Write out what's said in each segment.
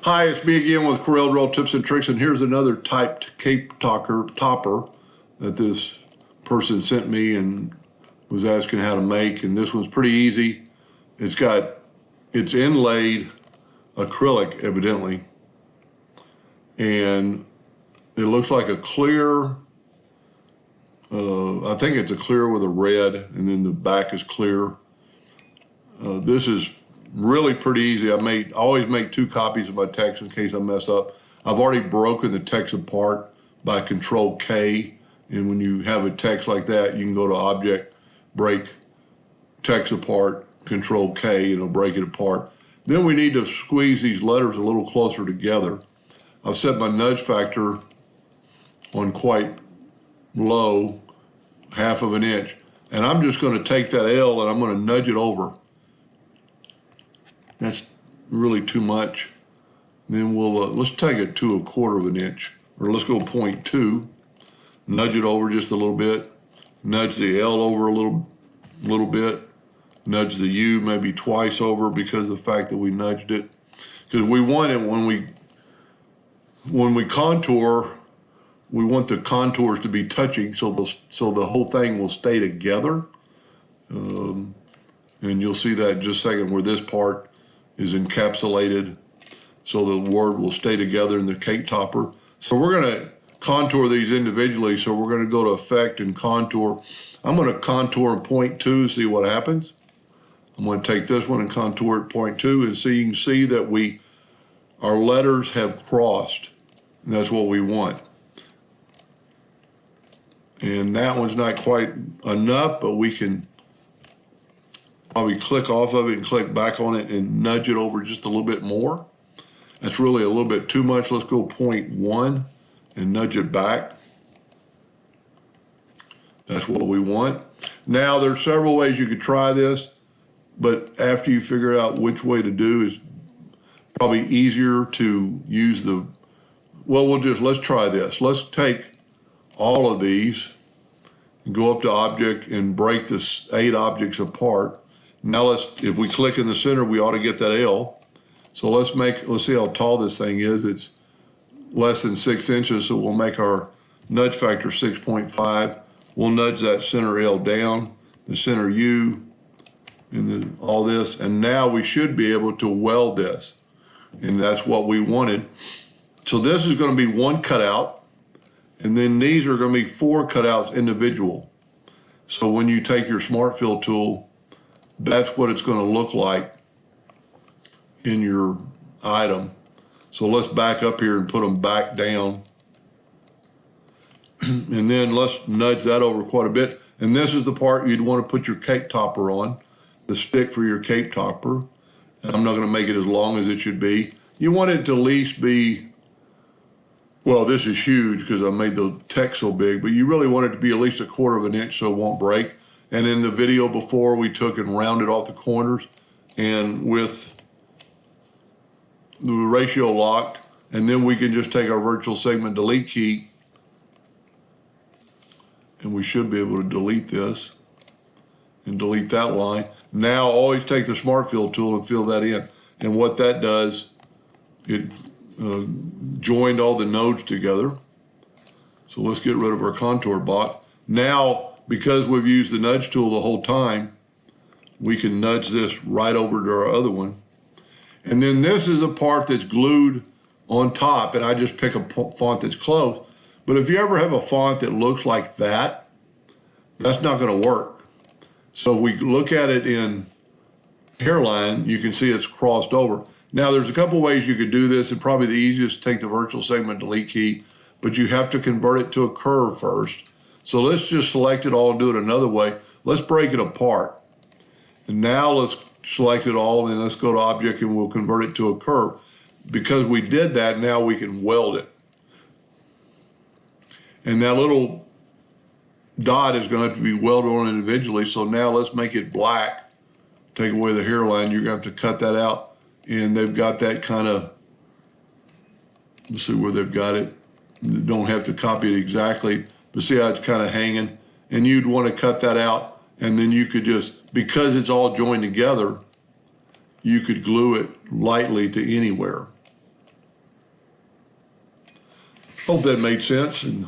Hi, it's me again with CorelDRAW Tips and Tricks, and here's another typed cape topper that this person sent me and was asking how to make, and this one's pretty easy. It's inlaid acrylic, evidently, and it looks like a clear, I think it's a clear with a red, and then the back is clear. This is really pretty easy. I always make 2 copies of my text in case I mess up. I've already broken the text apart by Control K, and when you have a text like that, you can go to Object, Break Text Apart, Control K, and it'll break it apart. Then we need to squeeze these letters a little closer together. I've set my nudge factor on quite low, 1/2 of an inch, and I'm just going to take that L and I'm going to nudge it over. That's really too much. Then let's take it to 1/4 of an inch, or let's go 0.2. Nudge it over just a little bit. Nudge the L over a little bit. Nudge the U maybe twice over because of the fact that we nudged it. Because we want it when we contour, we want the contours to be touching so the whole thing will stay together. And you'll see that in just a second where this part is encapsulated so the word will stay together in the cape topper. So we're going to contour these individually. So we're going to go to Effect and Contour. I'm going to contour in 0.2, see what happens. I'm going to take this one and contour at 0.2, and so you can see that our letters have crossed. And that's what we want. And that one's not quite enough, but we can probably click off of it and click back on it and nudge it over just a little bit more. That's really a little bit too much. Let's go 0.1 and nudge it back. That's what we want. Now, there's several ways you could try this, but after you figure out which way to do, is probably easier to use let's try this. Let's take all of these and go up to Object and break this 8 objects apart. Now if we click in the center, we ought to get that L. So let's see how tall this thing is. It's less than 6 inches, so we'll make our nudge factor 6.5. We'll nudge that center L down, the center U, and all this, and now we should be able to weld this, and that's what we wanted. So this is going to be 1 cutout, and then these are going to be 4 cutouts individual. So when you take your Smart Fill tool, that's what it's going to look like in your item. So let's back up here and put them back down. And then let's nudge that over quite a bit. And this is the part you'd want to put your cape topper on, the stick for your cape topper. And I'm not going to make it as long as it should be. You want it to at least be, well, this is huge because I made the text so big, but you really want it to be at least 1/4 of an inch so it won't break. And in the video before, we took and rounded off the corners, and with the ratio locked, and then we can just take our virtual segment delete key, and we should be able to delete this and delete that line. Now always take the Smart Fill tool and fill that in. And what that does, it joined all the nodes together. So let's get rid of our contour block. Now, because we've used the nudge tool the whole time, we can nudge this right over to our other one. And then this is a part that's glued on top, and I just pick a font that's close. But if you ever have a font that looks like that, that's not going to work. So if we look at it in Hairline, you can see it's crossed over. Now, there's a couple ways you could do this, and probably the easiest is take the virtual segment delete key, but you have to convert it to a curve first. So let's just select it all and do it another way. Let's break it apart. And now let's select it all, and let's go to Object, and we'll convert it to a curve. Because we did that, now we can weld it. And that little dot is going to have to be welded on individually. So now let's make it black. Take away the hairline. You're going to have to cut that out. And they've got that kind of, let's see where they've got it. You don't have to copy it exactly, but see how it's kind of hanging. And you'd want to cut that out, and then you could just, because it's all joined together, you could glue it lightly to anywhere. Hope that made sense, and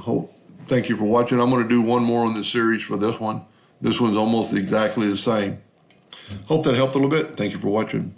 thank you for watching. I'm going to do one more on this series for this one. This one's almost exactly the same. Hope that helped a little bit. Thank you for watching.